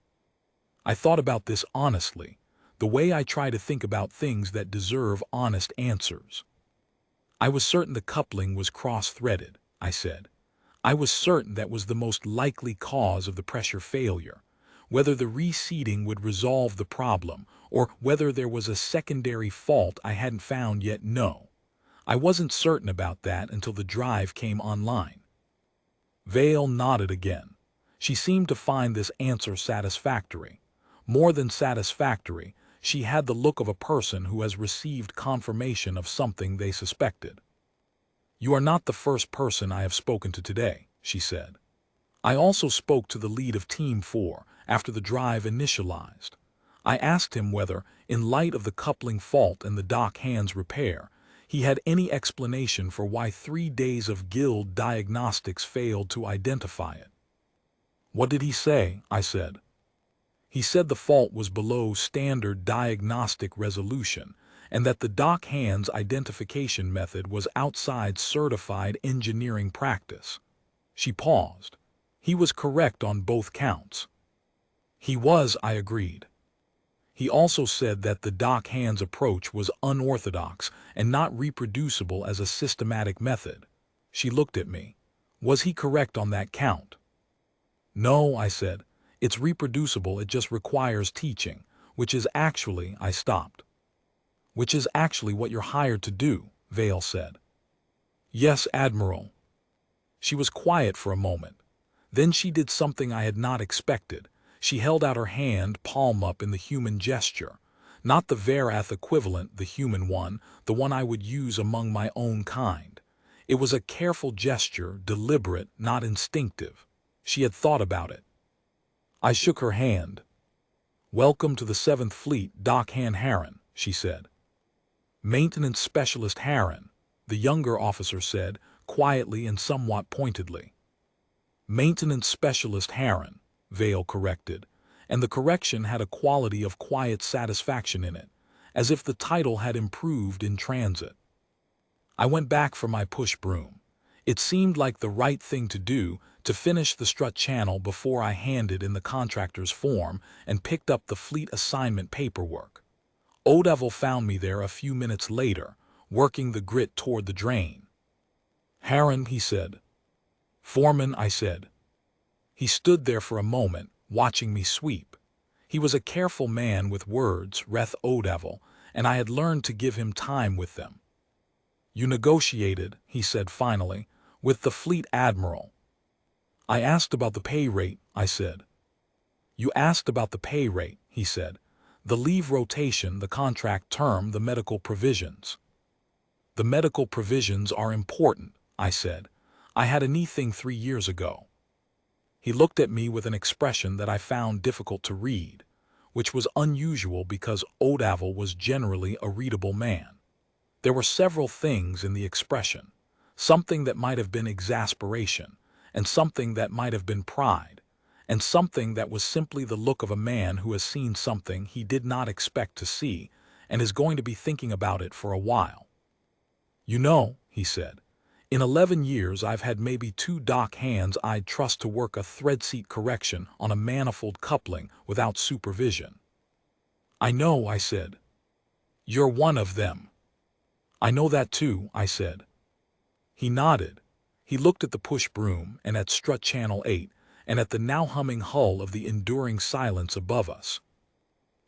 I thought about this honestly, the way I try to think about things that deserve honest answers. I was certain the coupling was cross-threaded, I said. I was certain that was the most likely cause of the pressure failure. Whether the reseating would resolve the problem, or whether there was a secondary fault I hadn't found yet, no. I wasn't certain about that until the drive came online. Vael nodded again. She seemed to find this answer satisfactory. More than satisfactory, she had the look of a person who has received confirmation of something they suspected. "You are not the first person I have spoken to today," she said. "I also spoke to the lead of Team 4 after the drive initialized. I asked him whether, in light of the coupling fault and the dock hands repair, he had any explanation for why 3 days of guild diagnostics failed to identify it." "What did he say?" I said. "He said the fault was below standard diagnostic resolution, and that the dock hands identification method was outside certified engineering practice." She paused. "He was correct on both counts." "He was," I agreed. "He also said that the dock hands approach was unorthodox and not reproducible as a systematic method." She looked at me. "Was he correct on that count?" "No," I said. "It's reproducible, it just requires teaching, which is actually," I stopped. "Which is actually what you're hired to do," Vael said. "Yes, Admiral." She was quiet for a moment. Then she did something I had not expected. She held out her hand, palm up, in the human gesture. Not the Verath equivalent, the human one, the one I would use among my own kind. It was a careful gesture, deliberate, not instinctive. She had thought about it. I shook her hand. "Welcome to the 7th Fleet, Dockhand Harren," she said. "Maintenance Specialist Harren," the younger officer said, quietly and somewhat pointedly. "Maintenance Specialist Harren," Vael corrected, and the correction had a quality of quiet satisfaction in it, as if the title had improved in transit. I went back for my push broom. It seemed like the right thing to do to finish the strut channel before I handed in the contractor's form and picked up the fleet assignment paperwork. Odavel found me there a few minutes later, working the grit toward the drain. "Harren," he said. "Foreman," I said. He stood there for a moment, watching me sweep. He was a careful man with words, Reth Odavel, and I had learned to give him time with them. "You negotiated," he said finally, "with the Fleet-Admiral." "I asked about the pay rate," I said. "You asked about the pay rate," he said. "The leave rotation, the contract term, the medical provisions." "The medical provisions are important," I said. "I had a knee thing 3 years ago." He looked at me with an expression that I found difficult to read, which was unusual because Odavel was generally a readable man. There were several things in the expression, something that might have been exasperation, and something that might have been pride, and something that was simply the look of a man who has seen something he did not expect to see and is going to be thinking about it for a while. "You know," he said, "in 11 years I've had maybe 2 dock hands I'd trust to work a thread seat correction on a manifold coupling without supervision." "I know," I said. "You're one of them." "I know that too," I said. He nodded. He looked at the push broom and at strut channel 8 and at the now humming hull of the enduring silence above us.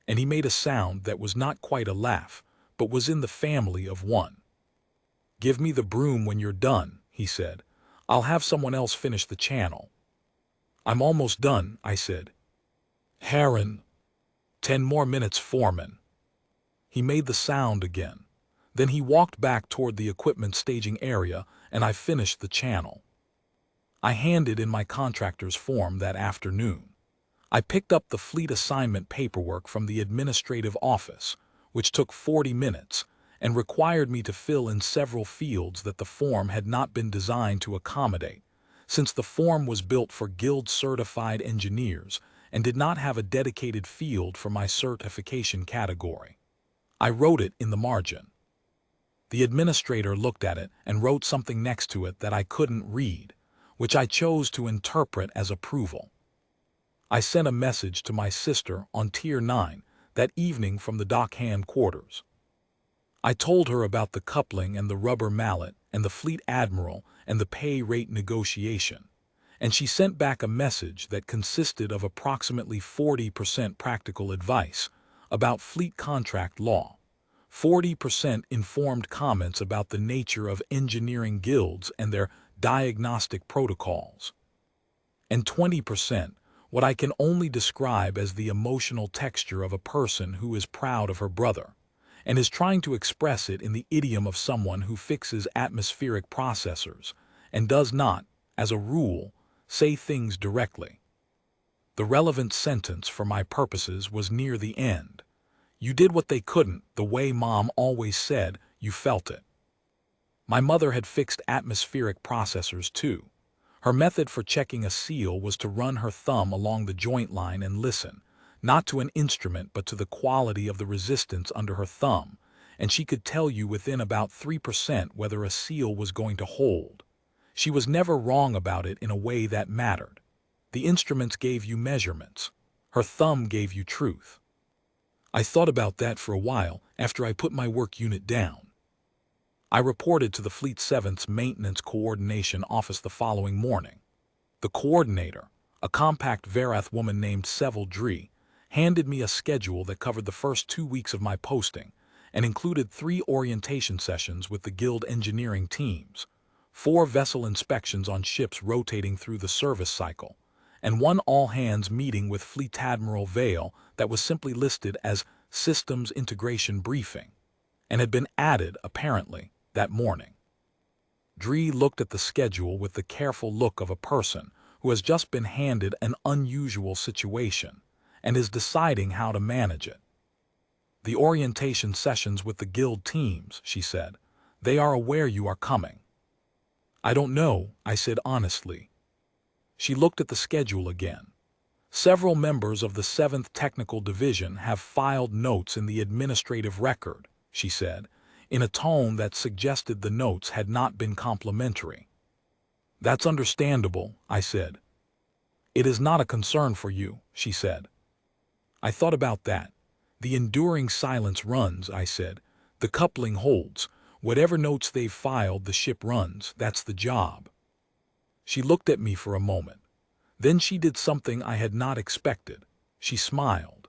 And he made a sound that was not quite a laugh, but was in the family of one. "Give me the broom when you're done," he said. "I'll have someone else finish the channel." "I'm almost done," I said. "Harren." 10 more minutes, Foreman." He made the sound again. Then he walked back toward the equipment staging area, and I finished the channel. I handed in my contractor's form that afternoon. I picked up the fleet assignment paperwork from the administrative office, which took 40 minutes, and required me to fill in several fields that the form had not been designed to accommodate, since the form was built for guild-certified engineers and did not have a dedicated field for my certification category. I wrote it in the margin. The administrator looked at it and wrote something next to it that I couldn't read, which I chose to interpret as approval. I sent a message to my sister on Tier 9 that evening from the dockhand quarters. I told her about the coupling and the rubber mallet and the Fleet-Admiral and the pay rate negotiation, and she sent back a message that consisted of approximately 40% practical advice about fleet contract law, 40% informed comments about the nature of engineering guilds and their diagnostic protocols, and 20% what I can only describe as the emotional texture of a person who is proud of her brother and is trying to express it in the idiom of someone who fixes atmospheric processors and does not, as a rule, say things directly. The relevant sentence for my purposes was near the end. You did what they couldn't, the way Mom always said, you felt it. My mother had fixed atmospheric processors too. Her method for checking a seal was to run her thumb along the joint line and listen, not to an instrument but to the quality of the resistance under her thumb, and she could tell you within about 3% whether a seal was going to hold. She was never wrong about it in a way that mattered. The instruments gave you measurements. Her thumb gave you truth. I thought about that for a while after I put my work unit down. I reported to the Fleet 7th's Maintenance Coordination Office the following morning. The coordinator, a compact Verath woman named Vael, handed me a schedule that covered the first 2 weeks of my posting and included 3 orientation sessions with the Guild engineering teams, 4 vessel inspections on ships rotating through the service cycle, and 1 all-hands meeting with Fleet-Admiral Vael that was simply listed as Systems Integration Briefing, and had been added, apparently, that morning. Dree looked at the schedule with the careful look of a person who has just been handed an unusual situation and is deciding how to manage it. The orientation sessions with the Guild teams, she said. They are aware you are coming. I don't know, I said honestly. She looked at the schedule again. Several members of the 7th Technical Division have filed notes in the administrative record, she said, in a tone that suggested the notes had not been complimentary. That's understandable, I said. It is not a concern for you, she said. I thought about that. The enduring silence runs, I said. The coupling holds. Whatever notes they've filed, the ship runs. That's the job. She looked at me for a moment. Then she did something I had not expected. She smiled.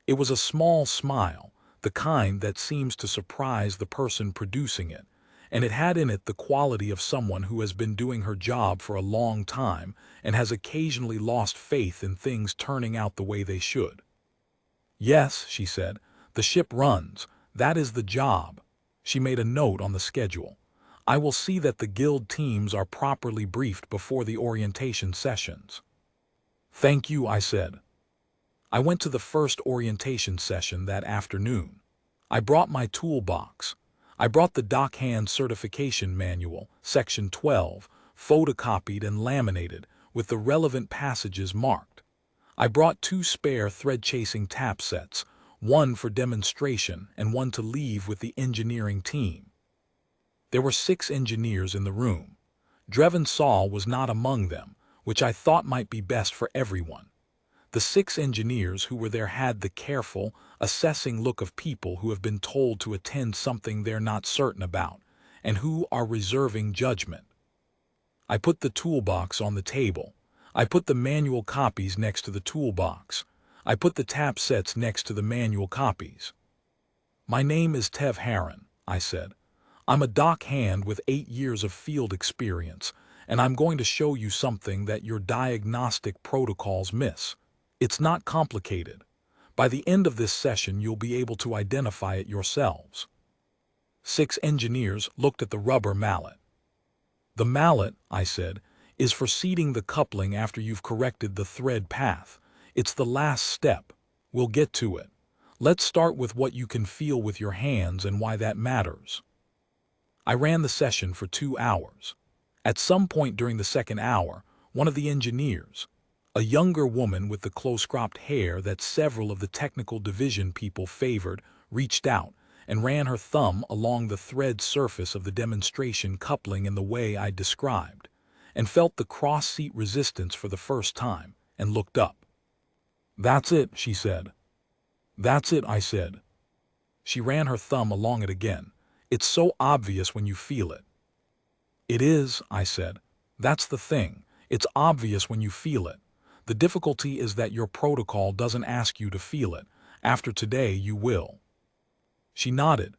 It was a small smile, the kind that seems to surprise the person producing it, and it had in it the quality of someone who has been doing her job for a long time and has occasionally lost faith in things turning out the way they should. Yes, she said, the ship runs. That is the job. She made a note on the schedule. I will see that the Guild teams are properly briefed before the orientation sessions. Thank you, I said. I went to the first orientation session that afternoon. I brought my toolbox. I brought the Dockhand Certification Manual, Section 12, photocopied and laminated, with the relevant passages marked. I brought 2 spare thread-chasing tap sets, 1 for demonstration and 1 to leave with the engineering team. There were 6 engineers in the room. Drevin Saul was not among them, which I thought might be best for everyone. The 6 engineers who were there had the careful, assessing look of people who have been told to attend something they're not certain about, and who are reserving judgment. I put the toolbox on the table. I put the manual copies next to the toolbox. I put the tap sets next to the manual copies. My name is Tev Harron, I said. I'm a dock hand with 8 years of field experience, and I'm going to show you something that your diagnostic protocols miss. It's not complicated. By the end of this session, you'll be able to identify it yourselves. 6 engineers looked at the rubber mallet. The mallet, I said, is for seating the coupling after you've corrected the thread path. It's the last step. We'll get to it. Let's start with what you can feel with your hands and why that matters. I ran the session for 2 hours. At some point during the second hour, one of the engineers, a younger woman with the close-cropped hair that several of the technical division people favored, reached out and ran her thumb along the thread surface of the demonstration coupling in the way I described, and felt the cross-seat resistance for the first time, and looked up. That's it, she said. That's it, I said. She ran her thumb along it again, It's so obvious when you feel it. It is, I said. That's the thing. It's obvious when you feel it. The difficulty is that your protocol doesn't ask you to feel it. After today, you will. She nodded.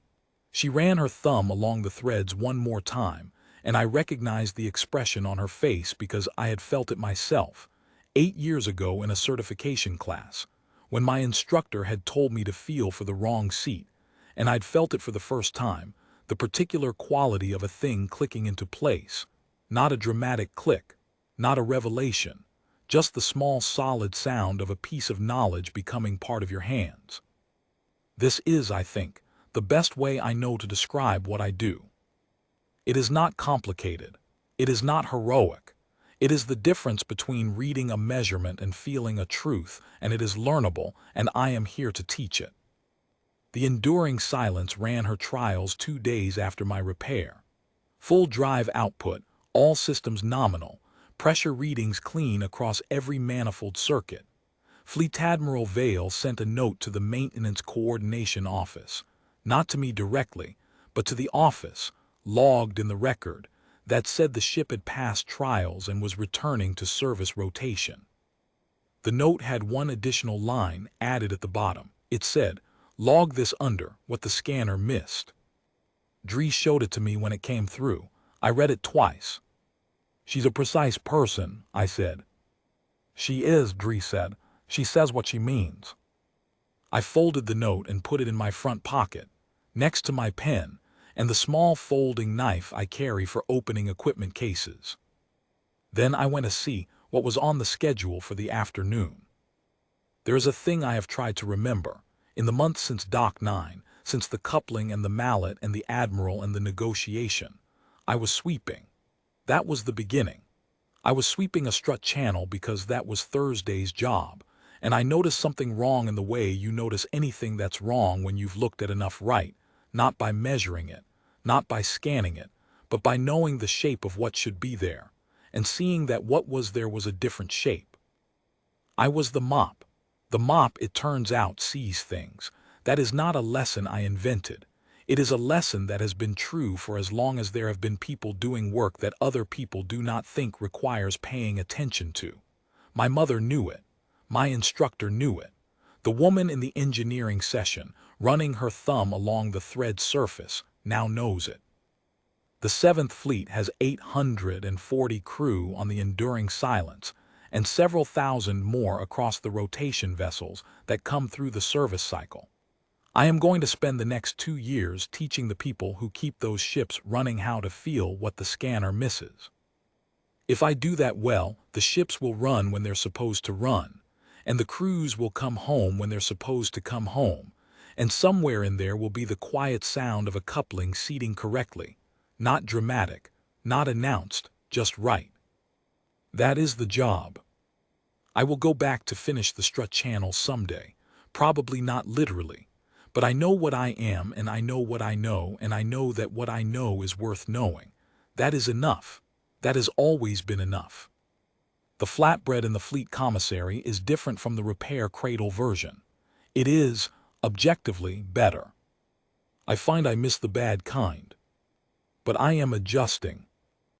She ran her thumb along the threads one more time, and I recognized the expression on her face because I had felt it myself, 8 years ago in a certification class, when my instructor had told me to feel for the wrong seat, and I'd felt it for the first time, the particular quality of a thing clicking into place, not a dramatic click, not a revelation, just the small solid sound of a piece of knowledge becoming part of your hands. This is, I think, the best way I know to describe what I do. It is not complicated. It is not heroic. It is the difference between reading a measurement and feeling a truth, and it is learnable, and I am here to teach it. The enduring silence ran her trials 2 days after my repair. Full drive output, all systems nominal, pressure readings clean across every manifold circuit. Fleet-Admiral Vael sent a note to the Maintenance Coordination Office, not to me directly, but to the office, logged in the record, that said the ship had passed trials and was returning to service rotation. The note had one additional line added at the bottom. It said, "Log this under what the scanner missed." Dree showed it to me when it came through. I read it twice. "She's a precise person," I said. "She is," Dree said. "She says what she means." I folded the note and put it in my front pocket, next to my pen and the small folding knife I carry for opening equipment cases. Then I went to see what was on the schedule for the afternoon. There is a thing I have tried to remember. In the months since Dock 9, since the coupling and the mallet and the admiral and the negotiation, I was sweeping. That was the beginning. I was sweeping a strut channel because that was Thursday's job, and I noticed something wrong in the way you notice anything that's wrong when you've looked at enough right, not by measuring it, not by scanning it, but by knowing the shape of what should be there, and seeing that what was there was a different shape. I was the mop. The mop, it turns out, sees things. That is not a lesson I invented. It is a lesson that has been true for as long as there have been people doing work that other people do not think requires paying attention to. My mother knew it. My instructor knew it. The woman in the engineering session, running her thumb along the thread surface, now knows it. The 7th Fleet has 840 crew on the Enduring Silence, and several thousand more across the rotation vessels that come through the service cycle. I am going to spend the next 2 years teaching the people who keep those ships running how to feel what the scanner misses. If I do that well, the ships will run when they're supposed to run, and the crews will come home when they're supposed to come home, and somewhere in there will be the quiet sound of a coupling seating correctly, not dramatic, not announced, just right. That is the job. I will go back to finish the strut channel someday, probably not literally, but I know what I am and I know what I know, and I know that what I know is worth knowing. That is enough. That has always been enough. The flatbread in the fleet commissary is different from the repair cradle version. It is, objectively, better. I find I miss the bad kind. But I am adjusting.